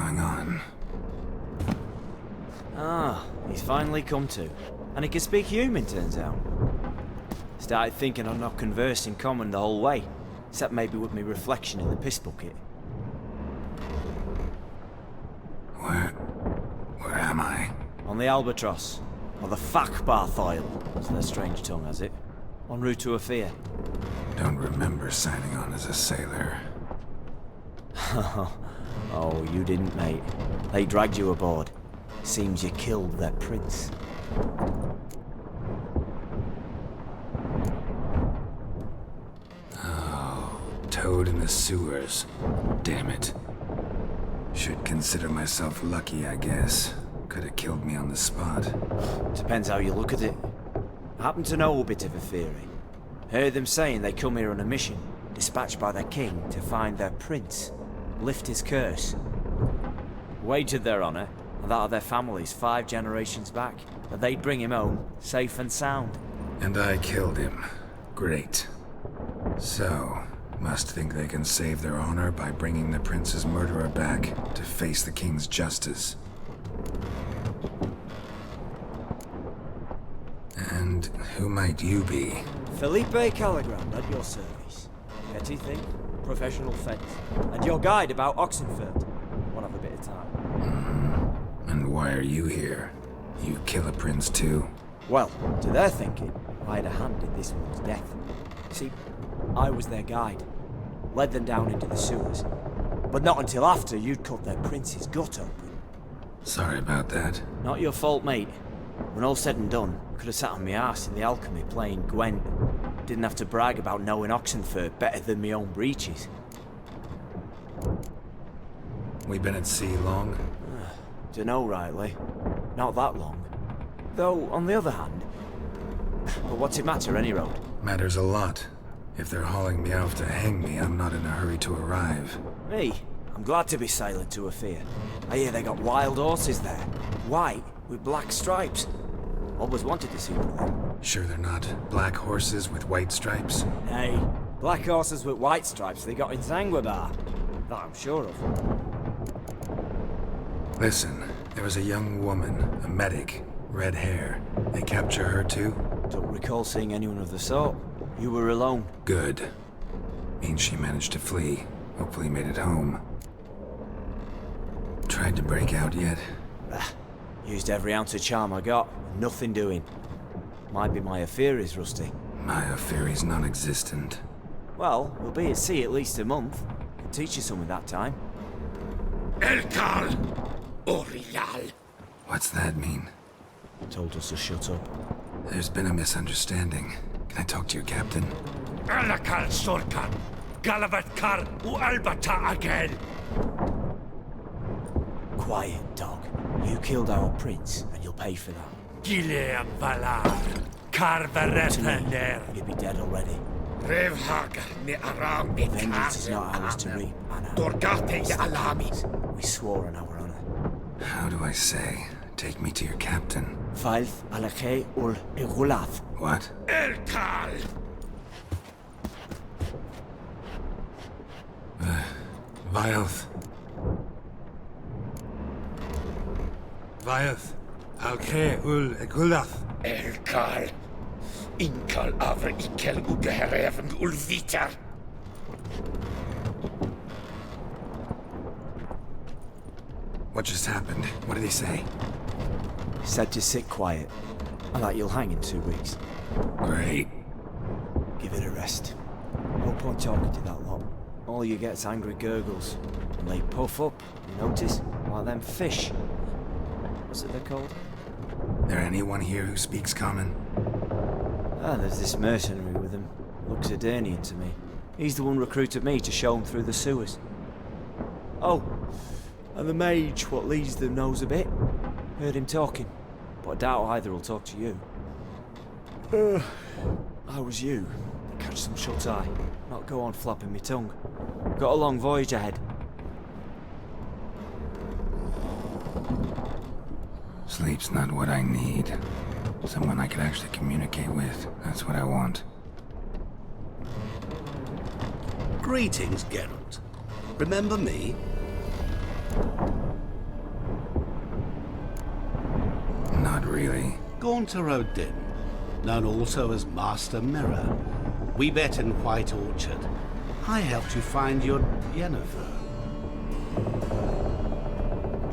going on? Ah, he's finally come to. And he can speak human, turns out. Started thinking I'd not conversed in common the whole way, except maybe with me reflection in the piss bucket. Where am I? On the Albatross, or the Fakbarth Isle, as their strange tongue has it. En route to Ophir. Don't remember signing on as a sailor. Oh, you didn't, mate. They dragged you aboard. Seems you killed their prince. Oh, toad in the sewers. Damn it. Should consider myself lucky, I guess. Could have killed me on the spot. Depends how you look at it. I happen to know a bit of a theory. Heard them saying they come here on a mission, dispatched by their king to find their prince, lift his curse. Wagered their honor, and that of their families 5 generations back, that they'd bring him home, safe and sound. And I killed him. Great. So, must think they can save their honor by bringing the prince's murderer back to face the king's justice. And who might you be? Felipe Caligrand at your service. Petty thing, professional fence, and your guide about Oxenfurt. Wanna have a bit of time. And why are you here? You kill a prince too? Well, to their thinking, I had a hand in this one's death. See, I was their guide. Led them down into the sewers. But not until after you'd cut their prince's gut open. Sorry about that. Not your fault, mate. When all said and done, I could have sat on my arse in the alchemy playing Gwent. Didn't have to brag about knowing Oxenfurt better than my own breeches. We been at sea long? Dunno rightly. Not that long. Though, on the other hand... But what's it matter, any road? Matters a lot. If they're hauling me out to hang me, I'm not in a hurry to arrive. Me? I'm glad to be sailing to Ophir. I hear they got wild horses there. White, with black stripes. Always wanted to see one of them. Sure they're not black horses with white stripes? Nay, black horses with white stripes they got in Zanguebar. That I'm sure of. Listen, there was a young woman, a medic, red hair. They capture her too? Don't recall seeing anyone of the sort. You were alone. Good. Means she managed to flee. Hopefully made it home. Tried to break out yet? Used every ounce of charm I got. Nothing doing. Might be my affair is rusty. My affair is non-existent. Well, we'll be at sea at least a month. Can teach you something that time. Elkal! Orial! What's that mean? Told us to shut up. There's been a misunderstanding. Can I talk to your captain? Alakal Sorkan! Galavat Kar u Albata again! Quiet, dog. You killed our prince, and you'll pay for that. Gileam Valar! Karvarethaner! You'd be dead already. Revhagar ne Aram Vengeance is not ours to reap, Anna. Dorgate ya Alamis! We swore on our honor. How do I say? Take me to your captain. Failth alake ul igulath. What? Elkal! Vioth. Vioth. Alke ul egulath. Elkal! Inkal avr ikel ugehereven ulviter! What just happened? What did he say? Said to sit quiet, and that you'll hang in 2 weeks. Great. Give it a rest. No point talking to that lot. All you get's angry gurgles. And they puff up, you notice? Like them fish. What's it they're called? There anyone here who speaks common? Ah, there's this mercenary with him. Looks Adernian to me. He's the one recruited me to show him through the sewers. Oh, and the mage what leads them knows a bit. Heard him talking, but I doubt either will talk to you. I was you. Catch some shut-eye. Not go on flapping me tongue. Got a long voyage ahead. Sleep's not what I need. Someone I could actually communicate with. That's what I want. Greetings, Geralt. Remember me? Gaunter O'Din, known also as Master Mirror. We met in White Orchard. I helped you find your Yennefer.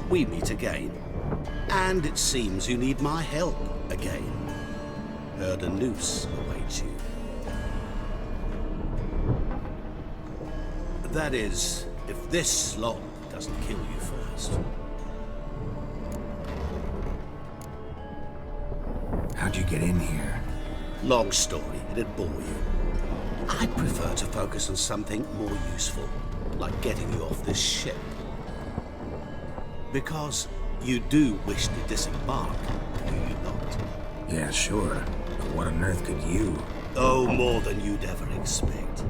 We meet again. And it seems you need my help again. Heard a noose awaits you. That is, if this slog doesn't kill you first. How'd you get in here? Long story, it'd bore you. I'd prefer to focus on something more useful, like getting you off this ship. Because you do wish to disembark, do you not? Yeah, sure. But what on earth could you? Oh, more than you'd ever expect.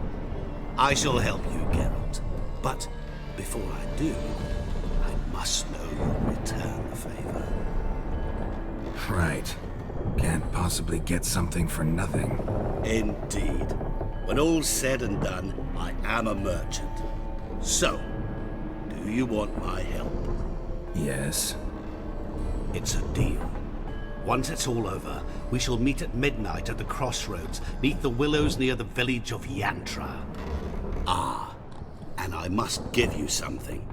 I shall help you, Geralt. But before I do, I must know you'll return the favor. Right. Can't possibly get something for nothing. Indeed. When all's said and done, I am a merchant. So, do you want my help? Yes. It's a deal. Once it's all over, we shall meet at midnight at the crossroads, neath the willows near the village of Yantra. Ah, and I must give you something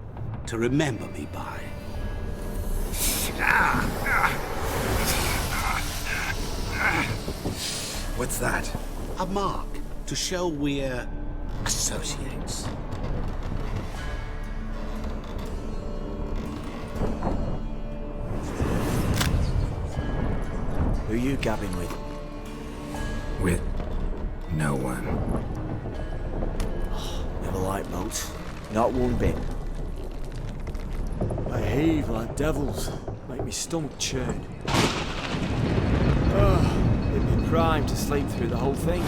to remember me by. What's that? A mark to show we're associates. Who you gabbing with? With no one. Never liked boats. Not one bit. They heave like devils. Make me stomach churn. Oh, it'd be prime to sleep through the whole thing.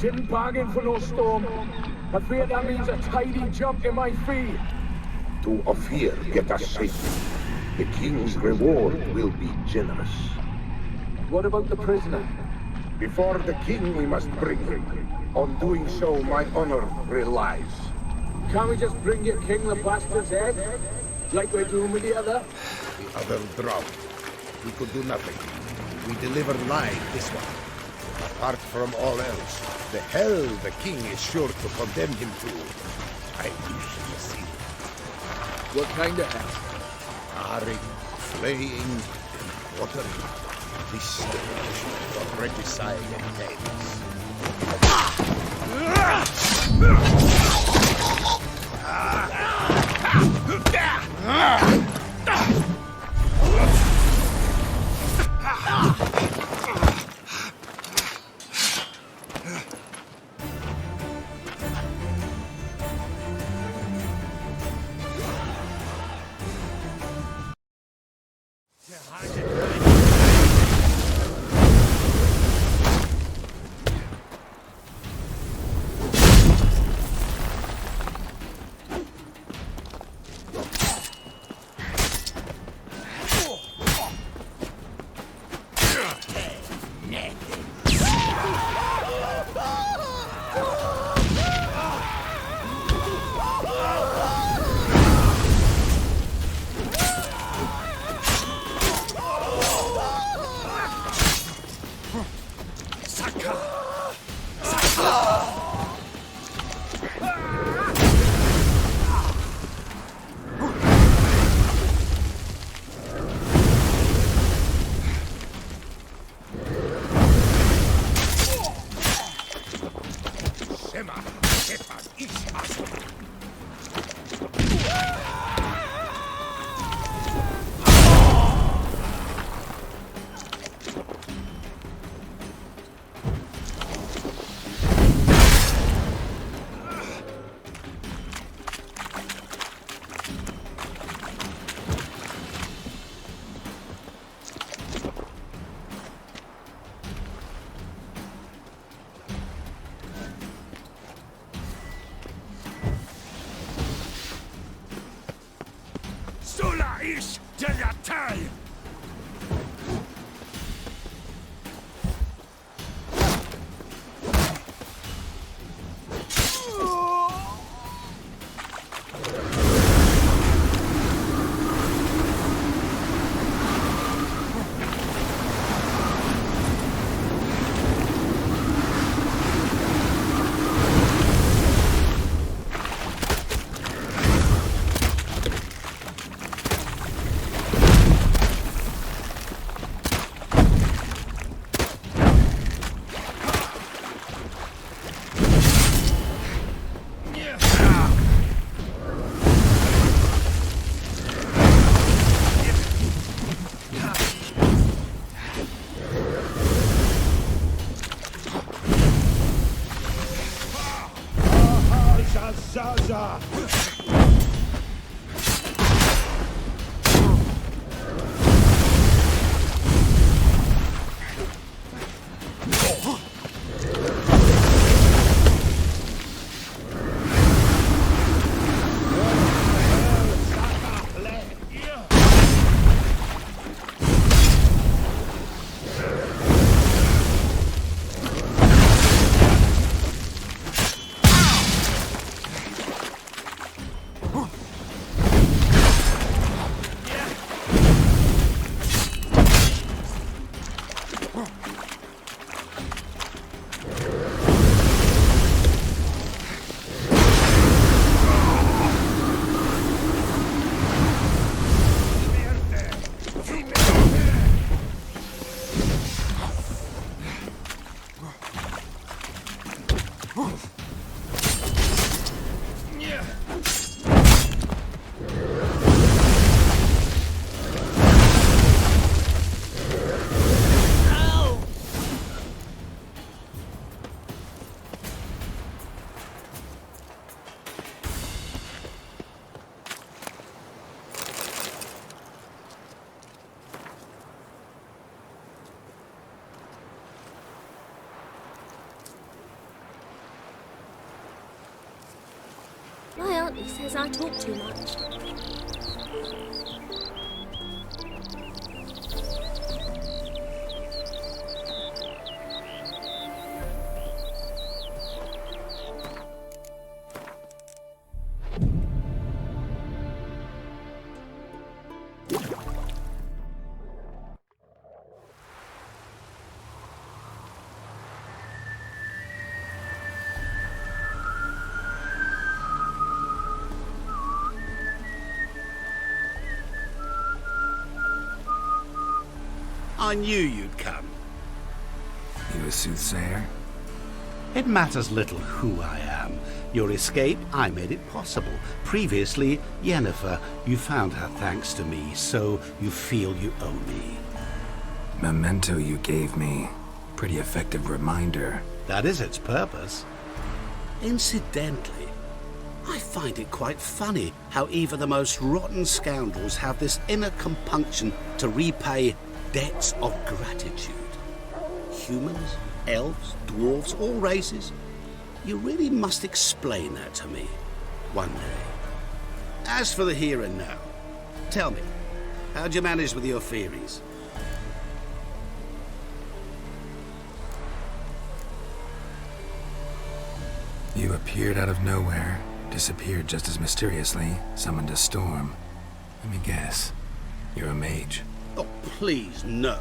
Didn't bargain for no storm. I fear that means a tidy jump in my fee. To Ophir get us safely. The king's reward will be generous. What about the prisoner? Before the king we must bring him. On doing so my honor relies. Can't we just bring your king the bastard's head? Like we're doing with the other? The other drowned. We could do nothing. We deliver live this one. Apart from all else, the hell the king is sure to condemn him to. I wish to see it. What kind of hell? Charring, flaying, and watering. This the regicide entails. Sula ish Jalatai! auntie says I talk too much. I knew you'd come. You a soothsayer? It matters little who I am. Your escape, I made it possible. Previously, Yennefer, you found her thanks to me, so you feel you owe me. Memento you gave me. Pretty effective reminder. That is its purpose. Incidentally, I find it quite funny how even the most rotten scoundrels have this inner compunction to repay debts of gratitude. Humans, elves, dwarves, all races. You really must explain that to me one day. As for the here and now, tell me, how'd you manage with your theories? You appeared out of nowhere, disappeared just as mysteriously, summoned a storm. Let me guess. You're a mage. Oh, please, no.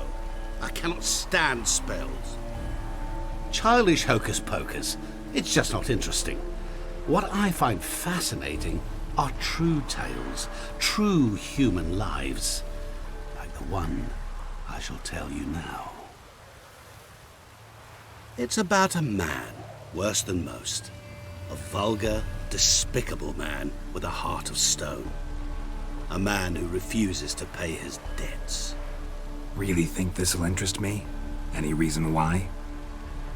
I cannot stand spells. Childish hocus pocus. It's just not interesting. What I find fascinating are true tales, true human lives, like the one I shall tell you now. It's about a man, worse than most. A vulgar, despicable man with a heart of stone. A man who refuses to pay his debts. Really think this'll interest me? Any reason why?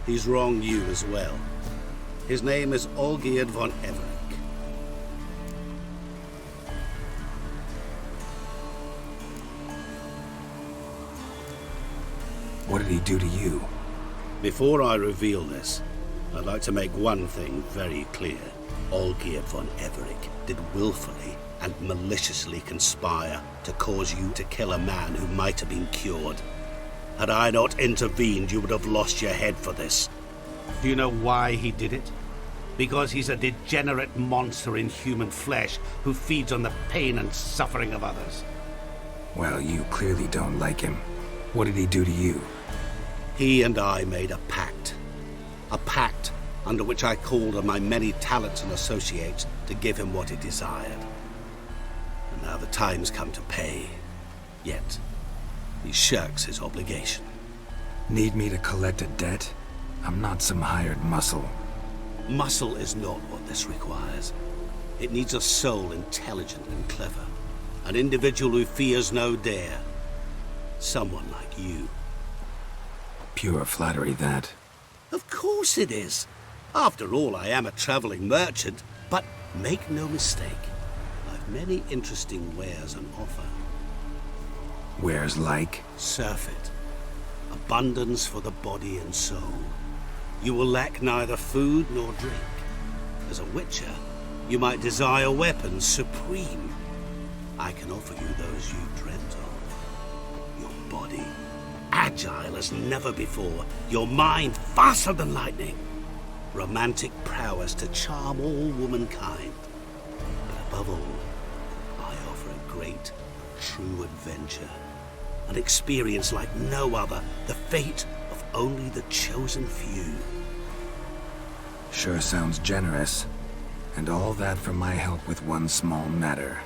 He's wronged you as well. His name is Olgierd von Everec. What did he do to you? Before I reveal this, I'd like to make one thing very clear. Olgierd von Everec did willfully and maliciously conspire to cause you to kill a man who might have been cured. Had I not intervened, you would have lost your head for this. Do you know why he did it? Because he's a degenerate monster in human flesh who feeds on the pain and suffering of others. Well, you clearly don't like him. What did he do to you? He and I made a pact. A pact under which I called on my many talents and associates to give him what he desired. And now the time's come to pay. Yet, he shirks his obligation. Need me to collect a debt? I'm not some hired muscle. Muscle is not what this requires. It needs a soul intelligent and clever. An individual who fears no dare. Someone like you. Pure flattery, that. Of course it is. After all, I am a traveling merchant. But make no mistake, I've many interesting wares on offer. Wares like? Surfeit. Abundance for the body and soul. You will lack neither food nor drink. As a witcher, you might desire weapons supreme. I can offer you those you dreamt of. Your body, agile as never before. Your mind, faster than lightning. Romantic prowess to charm all womankind. But above all, I offer a great, true adventure. An experience like no other. The fate of only the chosen few. Sure sounds generous. And all that for my help with one small matter.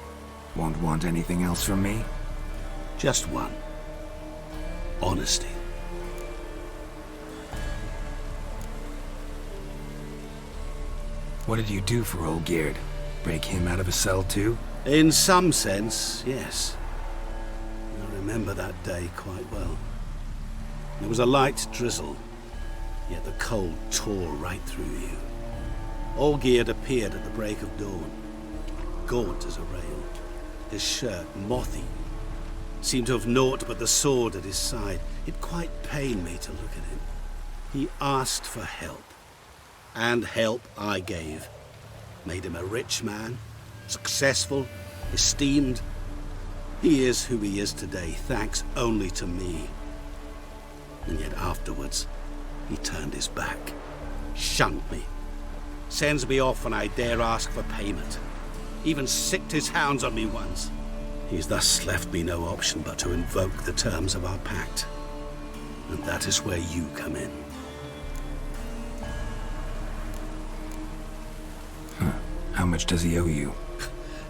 Won't want anything else from me? Just one. Honesty. What did you do for Olgierd? Break him out of a cell too? In some sense, yes. I remember that day quite well. There was a light drizzle, yet the cold tore right through you. Olgierd appeared at the break of dawn, gaunt as a rail, his shirt moth-eaten. Seemed to have naught but the sword at his side. It quite pained me to look at him. He asked for help, and help I gave. Made him a rich man, successful, esteemed. He is who he is today, thanks only to me. And yet afterwards, he turned his back, shunned me, sends me off when I dare ask for payment, even sicked his hounds on me once. He's thus left me no option but to invoke the terms of our pact. And that is where you come in. How much does he owe you?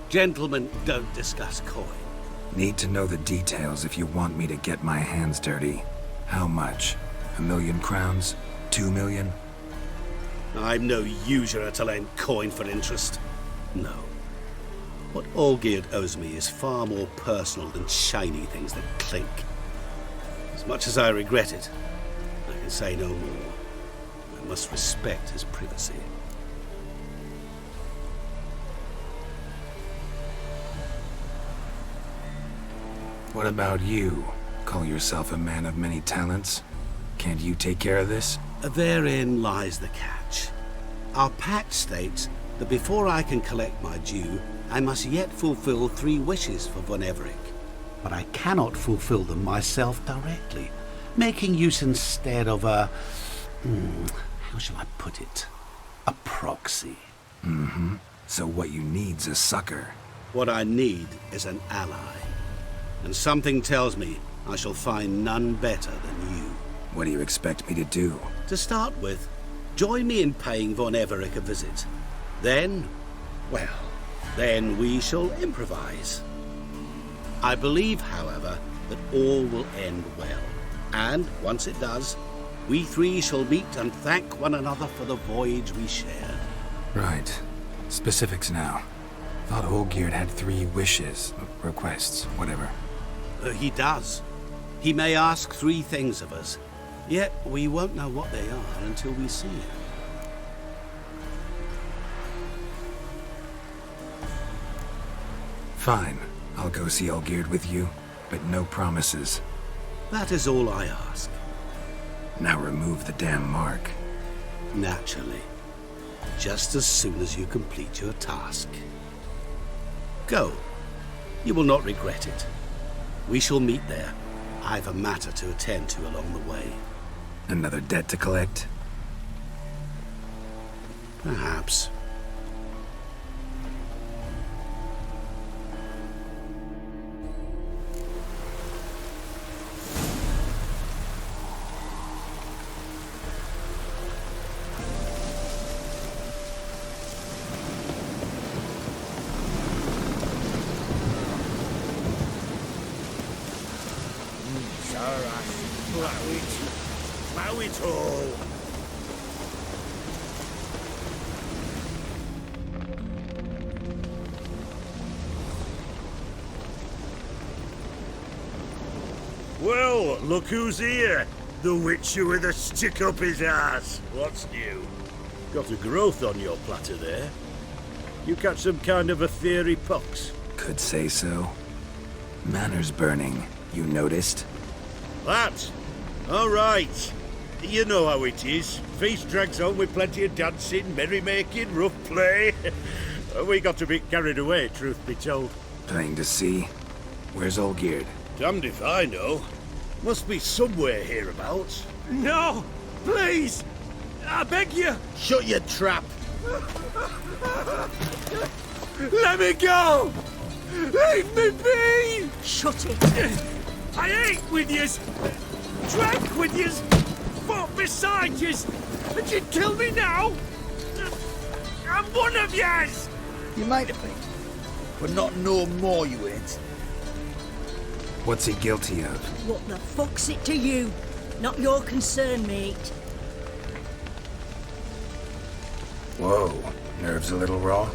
Gentlemen don't discuss coin. Need to know the details if you want me to get my hands dirty. How much? 1,000,000 crowns? 2,000,000? I'm no usurer to lend coin for interest. No. What Olgierd owes me is far more personal than shiny things that clink. As much as I regret it, I can say no more. I must respect his privacy. What about you? Call yourself a man of many talents? Can't you take care of this? Therein lies the catch. Our pact states that before I can collect my due, I must yet fulfill 3 wishes for Von Everec. But I cannot fulfill them myself directly, making use instead of a... how shall I put it? A proxy. So what you need's a sucker. What I need is an ally. And something tells me I shall find none better than you. What do you expect me to do? To start with, join me in paying Von Everec a visit. Then, well, then we shall improvise. I believe, however, that all will end well. And once it does, we 3 shall meet and thank one another for the voyage we shared. Right. Specifics now. Thought Olgierd had 3 wishes, requests, whatever. He does. He may ask 3 things of us, yet we won't know what they are until we see him. Fine. I'll go see Olgierd with you, but no promises. That is all I ask. Now remove the damn mark. Naturally. Just as soon as you complete your task. Go. You will not regret it. We shall meet there. I've a matter to attend to along the way. Another debt to collect? Perhaps. Plow it all! Well, look who's here! The Witcher with a stick up his ass! What's new? Got a growth on your platter there. You catch some kind of a fiery pox? Could say so. Manners burning, you noticed? That? All right. You know how it is. Feast drags on with plenty of dancing, merrymaking, rough play. We got a bit carried away, truth be told. Plain to see. Where's Olgierd? Damned if I know. Must be somewhere hereabouts. No! Please! I beg you! Shut your trap! Let me go! Leave me be! Shut it! I ate with yous! Drank with yous! Fought beside yous! And you'd kill me now? I'm one of yous! You might have been, but not no more you ain't. What's he guilty of? What the fuck's it to you? Not your concern, mate. Whoa. Nerves a little raw?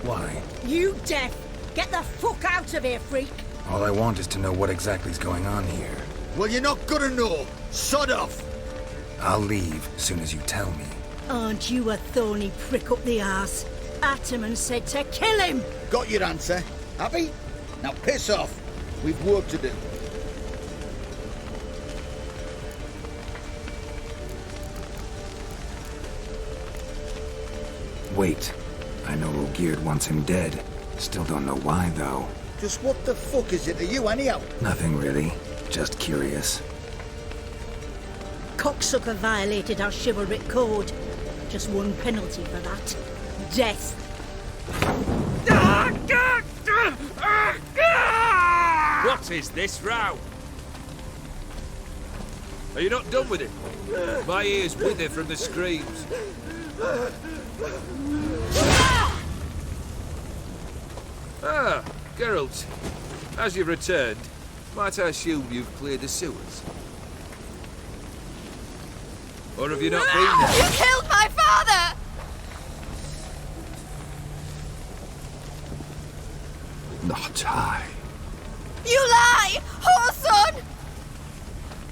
Why? You deaf! Get the fuck out of here, freak! All I want is to know what exactly's going on here. Well, you're not gonna know. Sod off! I'll leave soon as you tell me. Aren't you a thorny prick up the arse? Ataman said to kill him! Got your answer. Happy? Now piss off. We've work to do. Wait. I know Olgierd wants him dead. Still don't know why, though. Just what the fuck is it to you, anyhow? Nothing really. Just curious. Cocksucker violated our chivalric code. Just one penalty for that. Death. What is this row? Are you not done with it? My ears wither from the screams. Ah, Geralt. As you've returned, might I assume you've cleared the sewers? Or have you not been there? You killed my father! Not I. You lie! Whoreson!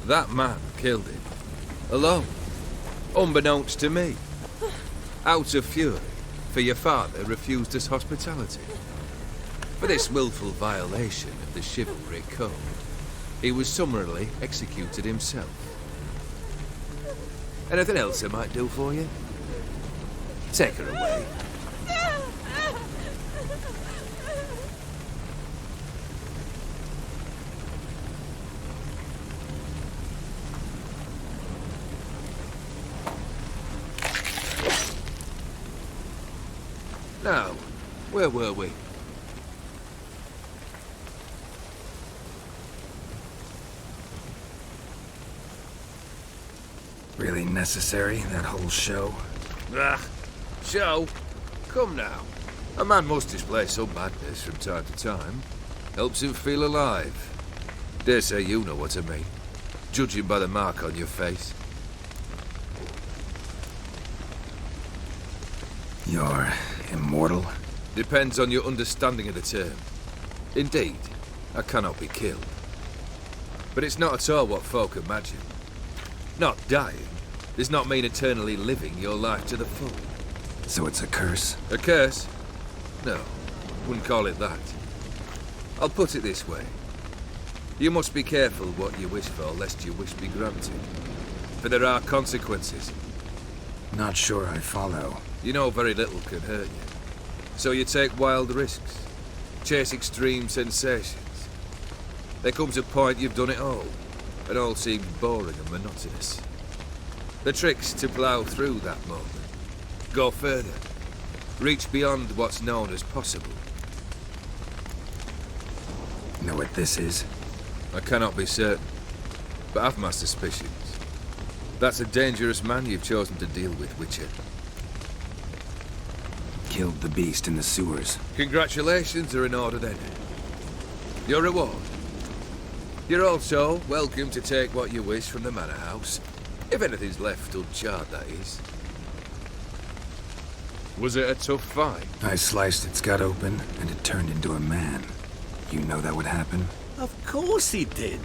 That man killed him. Alone. Unbeknownst to me. Out of fury, for your father refused us hospitality. For this willful violation of the chivalric code, he was summarily executed himself. Anything else I might do for you? Take her away. Now, where were we? Really necessary, that whole show? Ah, show? Come now. A man must display some madness from time to time. Helps him feel alive. Dare say you know what I mean. Judging by the mark on your face. You're immortal? Depends on your understanding of the term. Indeed, I cannot be killed. But it's not at all what folk imagine. Not dying does not mean eternally living your life to the full. So it's a curse? A curse? No, wouldn't call it that. I'll put it this way. You must be careful what you wish for, lest your wish be granted. For there are consequences. Not sure I follow. You know very little can hurt you. So you take wild risks. Chase extreme sensations. There comes a point you've done it all. It all seems boring and monotonous. The trick's to plough through that moment. Go further. Reach beyond what's known as possible. Know what this is? I cannot be certain, but I've my suspicions. That's a dangerous man you've chosen to deal with, Witcher. Killed the beast in the sewers. Congratulations are in order then. Your reward. You're also welcome to take what you wish from the manor house. If anything's left uncharred, that is. Was it a tough fight? I sliced its gut open, and it turned into a man. You know that would happen? Of course he did.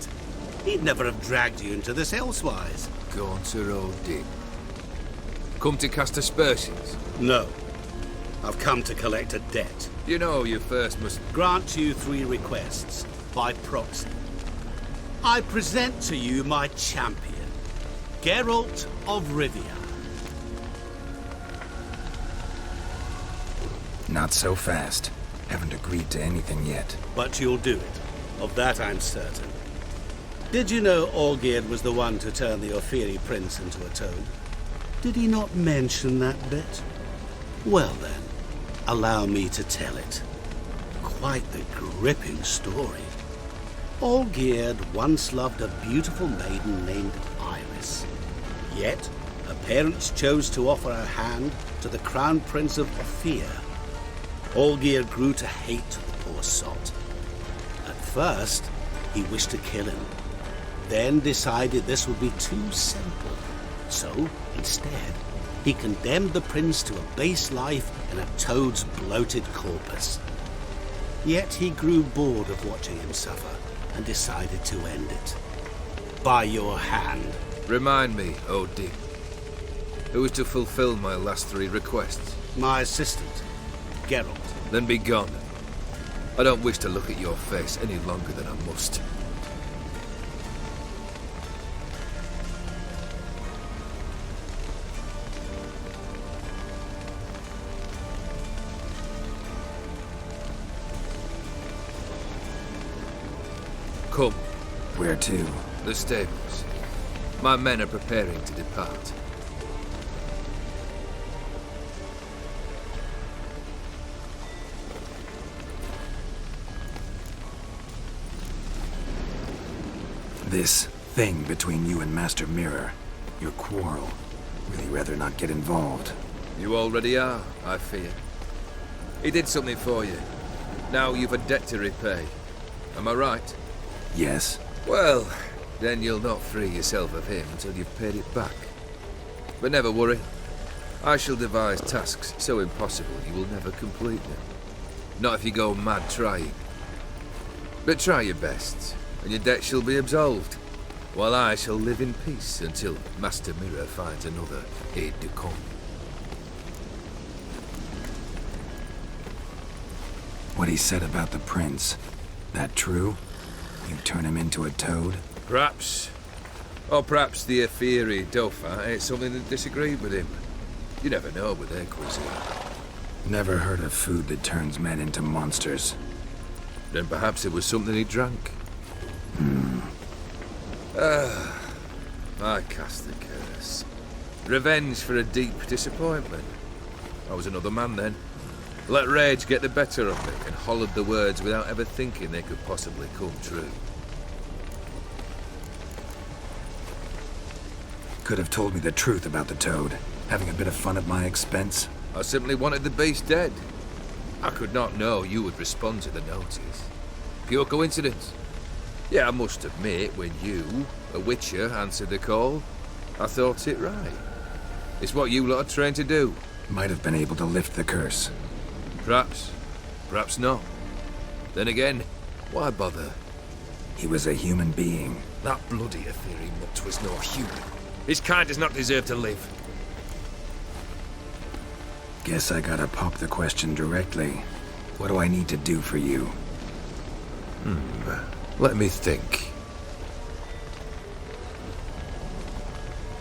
He'd never have dragged you into this elsewise. Gaunter O'Din. Come to cast aspersions? No. I've come to collect a debt. You know you first must grant you 3 requests, by proxy. I present to you my champion, Geralt of Rivia. Not so fast. Haven't agreed to anything yet. But you'll do it. Of that I'm certain. Did you know Olgierd was the one to turn the Ophiri prince into a toad? Did he not mention that bit? Well then, allow me to tell it. Quite the gripping story. Olgierd once loved a beautiful maiden named Iris. Yet, her parents chose to offer her hand to the Crown Prince of Ophir. Olgierd grew to hate the poor sot. At first, he wished to kill him, then decided this would be too simple. So, instead, he condemned the prince to a base life in a toad's bloated corpus. Yet he grew bored of watching him suffer and decided to end it. By your hand. Remind me, O'Din. Who is to fulfill my last 3 requests? My assistant, Geralt. Then be gone. I don't wish to look at your face any longer than I must. Come, Where to? the stables. My men are preparing to depart. This thing between you and Master Mirror. Your quarrel. Really rather not get involved. You already are, I fear. He did something for you. Now you've a debt to repay. Am I right? Yes. Well, then you'll not free yourself of him until you've paid it back. But never worry. I shall devise tasks so impossible you will never complete them. Not if you go mad trying. But try your best, and your debt shall be absolved, while I shall live in peace until Master Mirror finds another aide-de-camp. What he said about the prince. That true? You turn him into a toad? Perhaps. Or perhaps the Efiri Dauphin ate something that disagreed with him. You never know with their cuisine. Never heard of food that turns men into monsters. Then perhaps it was something he drank. I cast the curse. Revenge for a deep disappointment. I was another man then. Let rage get the better of me and hollered the words without ever thinking they could possibly come true. Could have told me the truth about the toad. Having a bit of fun at my expense. I simply wanted the beast dead. I could not know you would respond to the notice. Pure coincidence. Yeah, I must admit, when you, a witcher, answered the call, I thought it right. It's what you lot are trained to do. Might have been able to lift the curse. Perhaps. Perhaps not. Then again, why bother? He was a human being. That bloody Efiri mutt was no human. His kind does not deserve to live. Guess I gotta pop the question directly. What do I need to do for you? Let me think.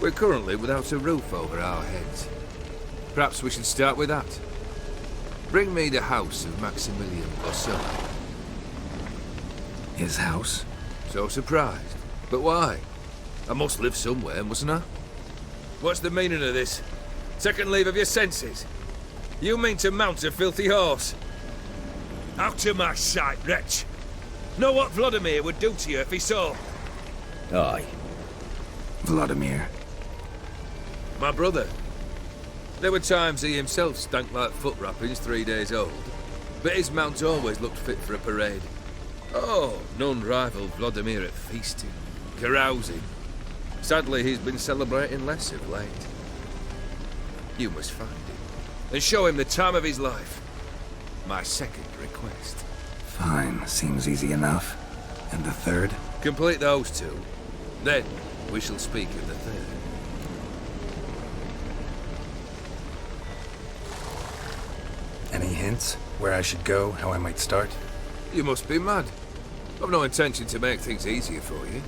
We're currently without a roof over our heads. Perhaps we should start with that. Bring me the house of Maximilian Bossard. His house? So surprised. But why? I must live somewhere, mustn't I? What's the meaning of this? Second leave of your senses? You mean to mount a filthy horse? Out of my sight, wretch! Know what Vladimir would do to you if he saw? Aye. Vladimir. My brother. There were times he himself stank like foot wrappings 3 days old, but his mount always looked fit for a parade. Oh, none rival Vladimir at feasting, carousing. Sadly, he's been celebrating less of late. You must find him, and show him the time of his life. My second request. Fine, seems easy enough. And the third? Complete those two. Then, we shall speak of the third. Any hints? Where I should go? How I might start? You must be mad. I've no intention to make things easier for you.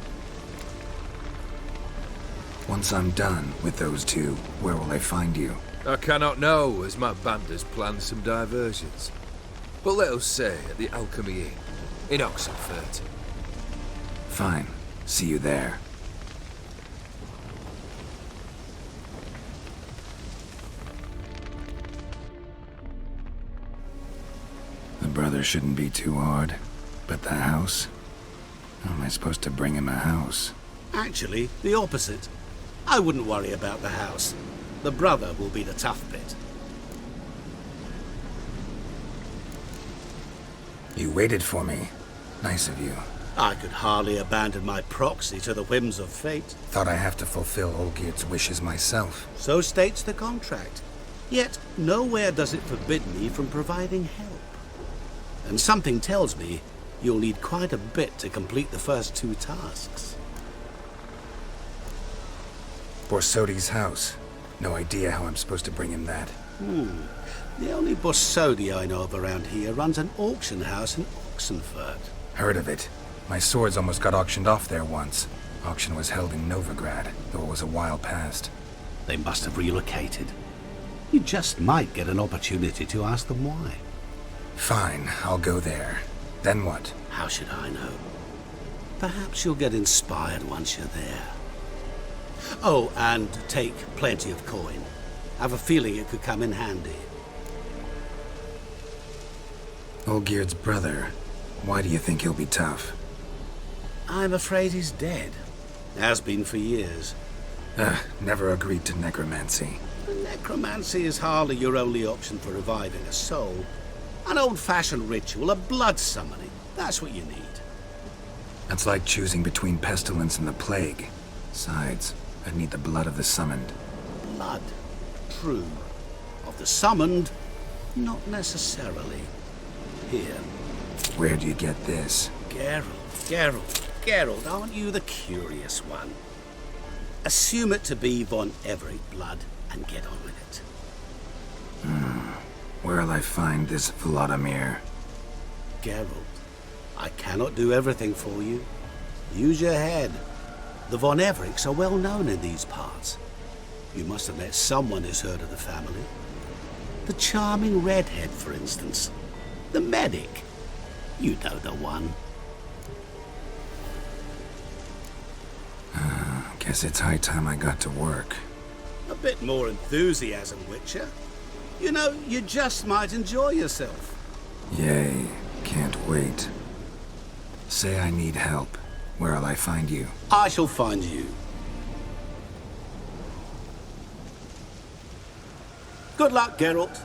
Once I'm done with those two, where will I find you? I cannot know, as my band has planned some diversions. But let us say at the Alchemy Inn, in Oxenfurt. Fine. See you there. The brother shouldn't be too hard. But the house? How am I supposed to bring him a house? Actually, the opposite. I wouldn't worry about the house. The brother will be the tough bit. You waited for me. Nice of you. I could hardly abandon my proxy to the whims of fate. Thought I have to fulfill Olgierd's wishes myself. So states the contract. Yet, nowhere does it forbid me from providing help. And something tells me you'll need quite a bit to complete the first two tasks. Borsodi's house. No idea how I'm supposed to bring him that. The only Borsodi I know of around here runs an auction house in Oxenfurt. Heard of it. My swords almost got auctioned off there once. Auction was held in Novigrad, though it was a while past. They must have relocated. You just might get an opportunity to ask them why. Fine, I'll go there. Then what? How should I know? Perhaps you'll get inspired once you're there. Oh, and take plenty of coin. I have a feeling it could come in handy. Olgierd's brother. Why do you think he'll be tough? I'm afraid he's dead. Has been for years. Never agreed to necromancy. Necromancy is hardly your only option for reviving a soul. An old-fashioned ritual, a blood summoning. That's what you need. That's like choosing between pestilence and the plague. Besides, I'd need the blood of the summoned. Blood. True. Of the summoned, not necessarily. Here. Where do you get this? Geralt, aren't you the curious one? Assume it to be Von Everett blood and get on with it. Where'll I find this Vladimir? Geralt, I cannot do everything for you. Use your head. The Von Evericks are well known in these parts. You must have met someone who's heard of the family. The charming redhead, for instance. The medic. You know the one. Guess it's high time I got to work. A bit more enthusiasm, Witcher. You know, you just might enjoy yourself. Yay. Can't wait. Say I need help. Where'll I find you? I shall find you. Good luck, Geralt.